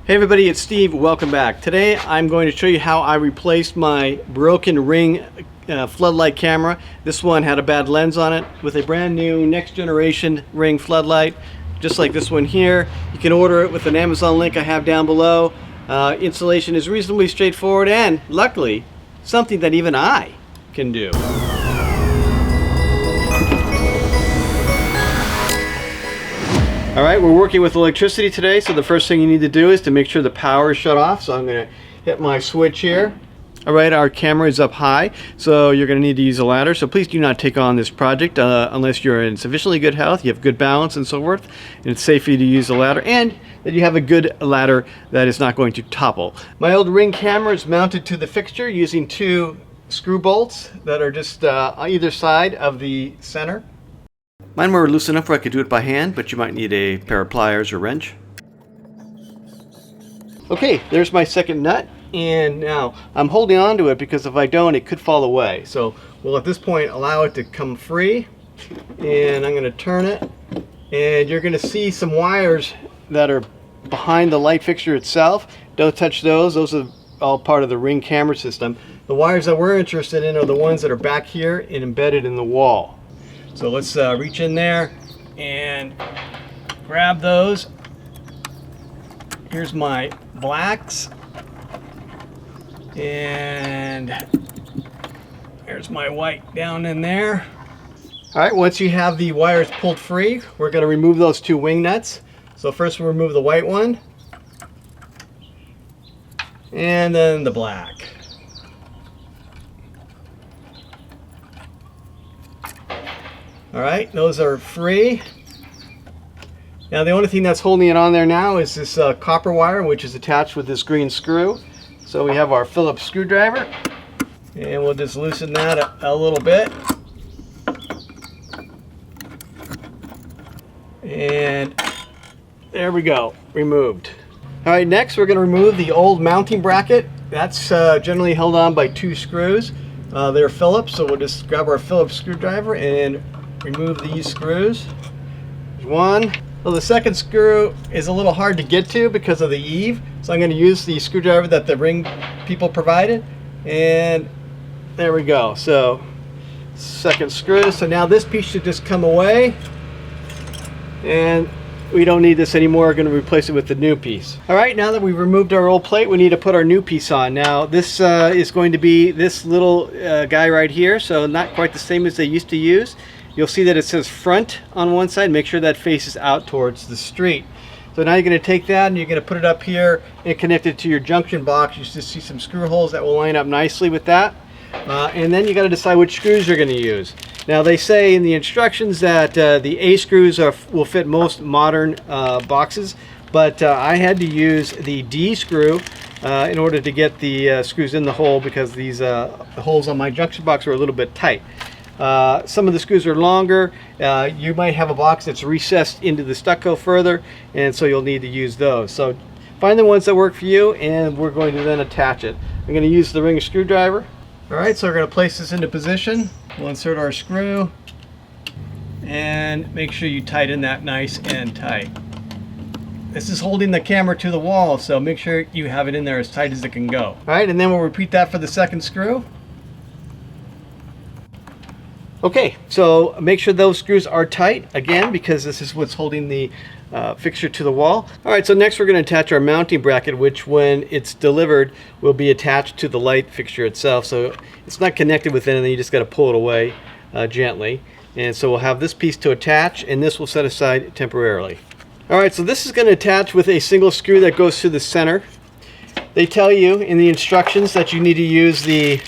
Hey everybody, it's Steve. Welcome back. Today I'm going to show you how I replaced my broken Ring Floodlight camera. This one had a bad lens on it with a brand new next generation Ring Floodlight, just like this one here. You can order it with an Amazon link I have down below. Installation is reasonably straightforward and, luckily, something that even I can do. Alright, we're working with electricity today, so the first thing you need to do is to make sure the power is shut off. So I'm going to hit my switch here. Alright, our camera is up high, so you're going to need to use a ladder. So please do not take on this project unless you're in sufficiently good health, you have good balance and so forth, and it's safe for you to use a ladder, and that you have a good ladder that is not going to topple. My old Ring camera is mounted to the fixture using two screw bolts that are just on either side of the center. Mine were loose enough where I could do it by hand, but you might need a pair of pliers or wrench. Okay, there's my second nut, and now I'm holding on to it because if I don't, it could fall away. So we'll at this point allow it to come free, and I'm going to turn it, and you're going to see some wires that are behind the light fixture itself. Don't touch those. Those are all part of the Ring camera system. The wires that we're interested in are the ones that are back here and embedded in the wall. So let's reach in there and grab those. Here's my blacks, and here's my white down in there. Alright, once you have the wires pulled free, we're going to remove those two wing nuts. So first we'll remove the white one, and then the black. Alright, those are free. Now the only thing that's holding it on there now is this copper wire, which is attached with this green screw. So we have our Phillips screwdriver, and we'll just loosen that a little bit. And there we go, removed. Alright, next we're going to remove the old mounting bracket. That's generally held on by two screws. They're Phillips, so we'll just grab our Phillips screwdriver and remove these screws. There's one. Well, the second screw is a little hard to get to because of the eave, so I'm going to use the screwdriver that the Ring people provided, and there we go. So second screw. So now this piece should just come away, and we don't need this anymore. We're going to replace it with the new piece. Alright, now that we've removed our old plate, we need to put our new piece on. Now this is going to be this little guy right here, so not quite the same as they used to use. You'll see that it says front on one side. Make sure that faces out towards the street. So now you're going to take that and you're going to put it up here and connect it to your junction box. You just see some screw holes that will line up nicely with that. And then you got to decide which screws you're going to use. Now they say in the instructions that the A screws will fit most modern boxes, but I had to use the D screw in order to get the screws in the hole because these the holes on my junction box are a little bit tight. Some of the screws are longer. You might have a box that's recessed into the stucco further, and so you'll need to use those. So find the ones that work for you, and we're going to then attach it. I'm going to use the Ring screwdriver. Alright, so we're going to place this into position. We'll insert our screw, and make sure you tighten that nice and tight. This is holding the camera to the wall, so make sure you have it in there as tight as it can go. Alright, and then we'll repeat that for the second screw. Okay, so make sure those screws are tight, again, because this is what's holding the fixture to the wall. Alright, so next we're going to attach our mounting bracket, which when it's delivered will be attached to the light fixture itself. So it's not connected with anything, you just got to pull it away gently. And so we'll have this piece to attach, and this will set aside temporarily. Alright, so this is going to attach with a single screw that goes through the center. They tell you in the instructions that you need to use the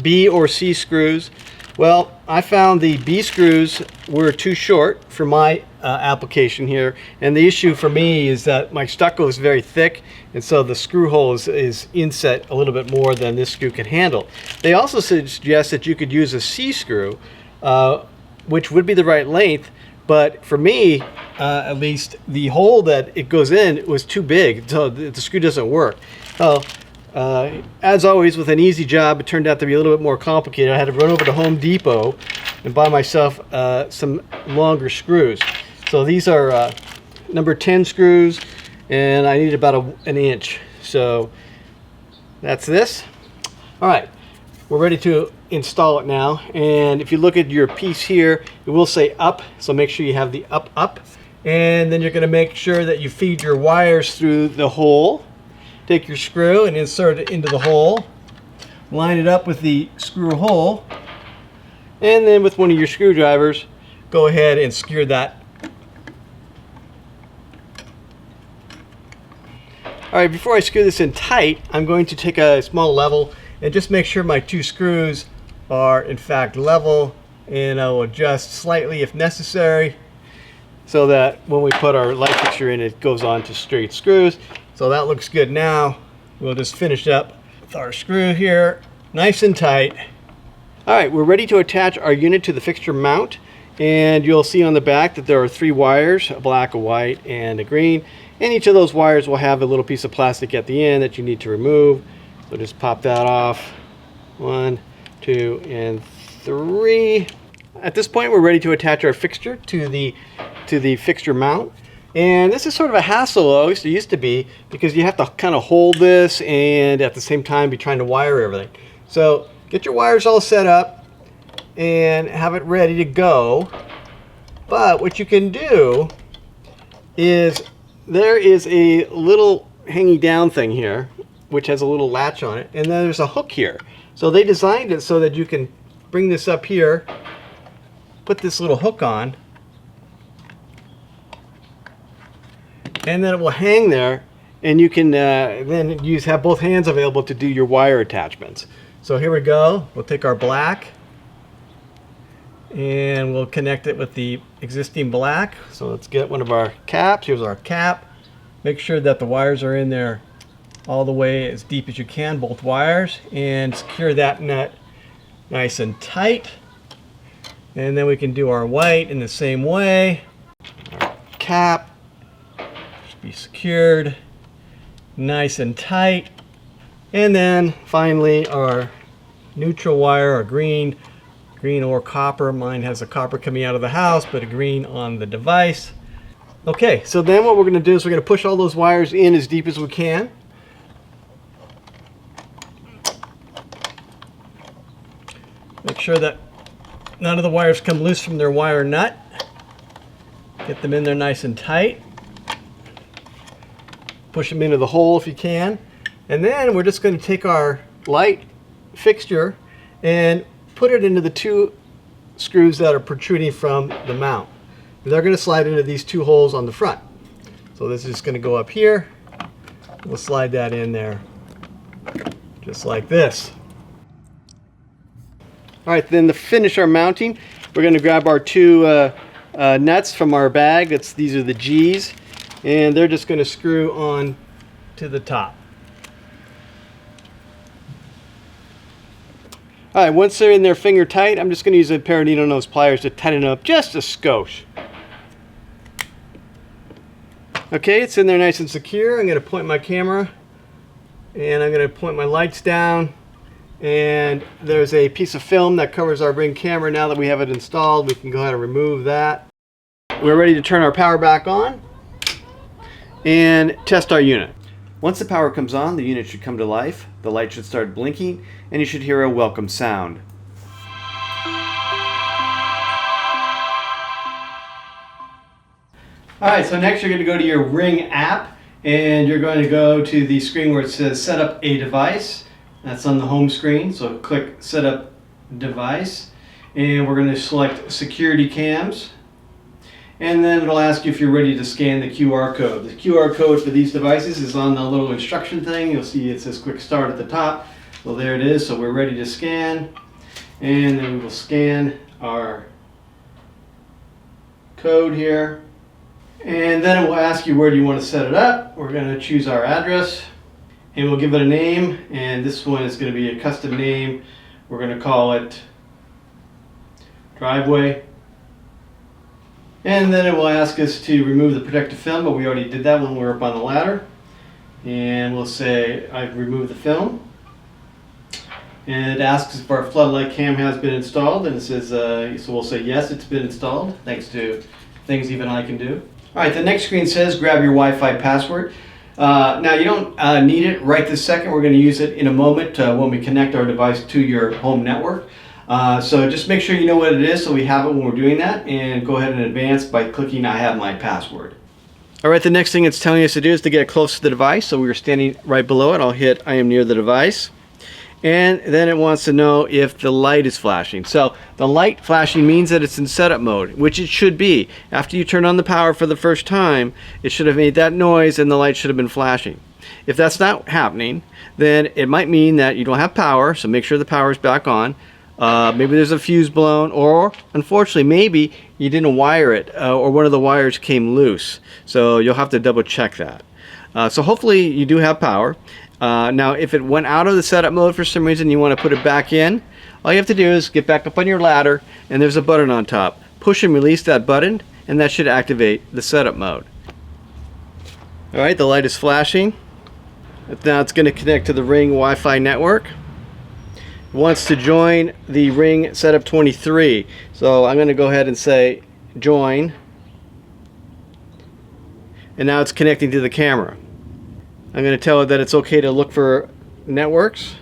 B or C screws. Well, I found the B screws were too short for my application here, and the issue for me is that my stucco is very thick, and so the screw hole is inset a little bit more than this screw can handle. They also suggest that you could use a C screw, which would be the right length, but for me, at least, the hole that it goes in was too big, so the screw doesn't work. So, as always, with an easy job, it turned out to be a little bit more complicated. I had to run over to Home Depot and buy myself some longer screws. So these are number 10 screws, and I need about an inch. So that's this. All right, we're ready to install it now. And if you look at your piece here, it will say up, so make sure you have the up. And then you're going to make sure that you feed your wires through the hole. Take your screw and insert it into the hole. Line it up with the screw hole. And then with one of your screwdrivers, go ahead and secure that. All right, before I screw this in tight, I'm going to take a small level and just make sure my two screws are in fact level, and I'll adjust slightly if necessary so that when we put our light fixture in, it goes on to straight screws. So that looks good now. We'll just finish up with our screw here, nice and tight. All right, we're ready to attach our unit to the fixture mount, and you'll see on the back that there are 3 wires, a black, a white, and a green. And each of those wires will have a little piece of plastic at the end that you need to remove. So just pop that off. 1, 2, and 3. At this point, we're ready to attach our fixture to the fixture mount. And this is sort of a hassle, at least it used to be, because you have to kind of hold this and at the same time be trying to wire everything. So get your wires all set up and have it ready to go. But what you can do is, there is a little hanging down thing here, which has a little latch on it, and then there's a hook here. So they designed it so that you can bring this up here, put this little hook on, and then it will hang there, and you can then have both hands available to do your wire attachments. So here we go. We'll take our black and we'll connect it with the existing black. So let's get one of our caps. Here's our cap. Make sure that the wires are in there all the way as deep as you can, both wires, and secure that nut nice and tight. And then we can do our white in the same way. Our cap should be secured nice and tight. And then finally our neutral wire, our green or copper. Mine has a copper coming out of the house, but a green on the device. Okay, so then what we're going to do is we're going to push all those wires in as deep as we can. Make sure that none of the wires come loose from their wire nut. Get them in there nice and tight. Push them into the hole if you can. And then we're just going to take our light fixture and put it into the 2 screws that are protruding from the mount. They're going to slide into these 2 holes on the front. So this is just going to go up here. We'll slide that in there just like this. All right, then to finish our mounting, we're going to grab our 2 nuts from our bag. These are the G's, and they're just going to screw on to the top. All right, once they're in there finger tight, I'm just going to use a pair of needle nose pliers to tighten them up just a skosh. Okay, it's in there nice and secure. I'm going to point my camera and I'm going to point my lights down, and there's a piece of film that covers our Ring camera. Now that we have it installed, we can go ahead and remove that. We're ready to turn our power back on and test our unit. Once the power comes on, the unit should come to life, the light should start blinking, and you should hear a welcome sound. Alright, so next you're going to go to your Ring app, and you're going to go to the screen where it says set up a device. That's on the home screen, so click set up device, and we're going to select security cams. And then it'll ask you if you're ready to scan the QR code. The QR code for these devices is on the little instruction thing. You'll see it says quick start at the top. Well, there it is. So we're ready to scan. And then we will scan our code here. And then it will ask you where do you want to set it up. We're going to choose our address. And we'll give it a name. And this one is going to be a custom name. We're going to call it driveway. And then it will ask us to remove the protective film, but we already did that when we were up on the ladder. And we'll say I've removed the film. And it asks if our floodlight cam has been installed, and it says, so we'll say yes, it's been installed, thanks to things even I can do. All right, the next screen says grab your Wi-Fi password. Now you don't need it right this second. We're going to use it in a moment when we connect our device to your home network. So just make sure you know what it is so we have it when we're doing that, and go ahead and advance by clicking I have my password. All right, the next thing it's telling us to do is to get close to the device. So we're standing right below it. I'll hit I am near the device. And then it wants to know if the light is flashing. So the light flashing means that it's in setup mode, which it should be. After you turn on the power for the first time, it should have made that noise and the light should have been flashing. If that's not happening, then it might mean that you don't have power, so make sure the power is back on. Maybe there's a fuse blown, or unfortunately maybe you didn't wire it, or one of the wires came loose. So you'll have to double check that. So hopefully you do have power. Now if it went out of the setup mode for some reason, you want to put it back in, all you have to do is get back up on your ladder and there's a button on top. Push and release that button and that should activate the setup mode. Alright, the light is flashing. Now it's going to connect to the Ring Wi-Fi network. It wants to join the Ring Setup 23. So I'm going to go ahead and say join. And now it's connecting to the camera. I'm going to tell it that it's okay to look for networks.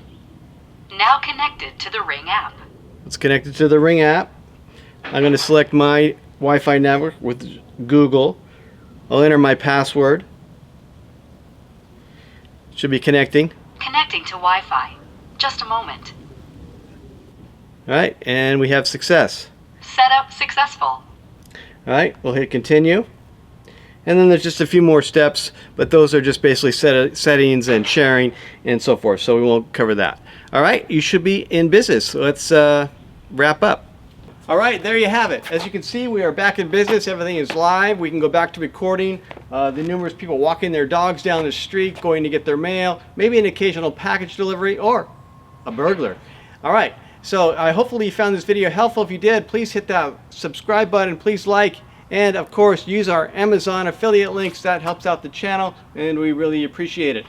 Now connected to the Ring app. It's connected to the Ring app. I'm going to select my Wi-Fi network with Google. I'll enter my password. Should be connecting. Connecting to Wi-Fi. Just a moment. Alright, and we have success. Setup successful. Alright, we'll hit continue. And then there's just a few more steps, but those are just basically settings and sharing and so forth, so we won't cover that. Alright, you should be in business. Let's wrap up. Alright, there you have it. As you can see, we are back in business. Everything is live. We can go back to recording the numerous people walking their dogs down the street, going to get their mail, maybe an occasional package delivery, or a burglar. Alright, so hopefully you found this video helpful. If you did, please hit that subscribe button, please like, and of course use our Amazon affiliate links. That helps out the channel and we really appreciate it.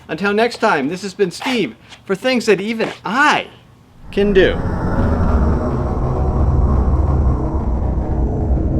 Until next time, this has been Steve for things that even I can do.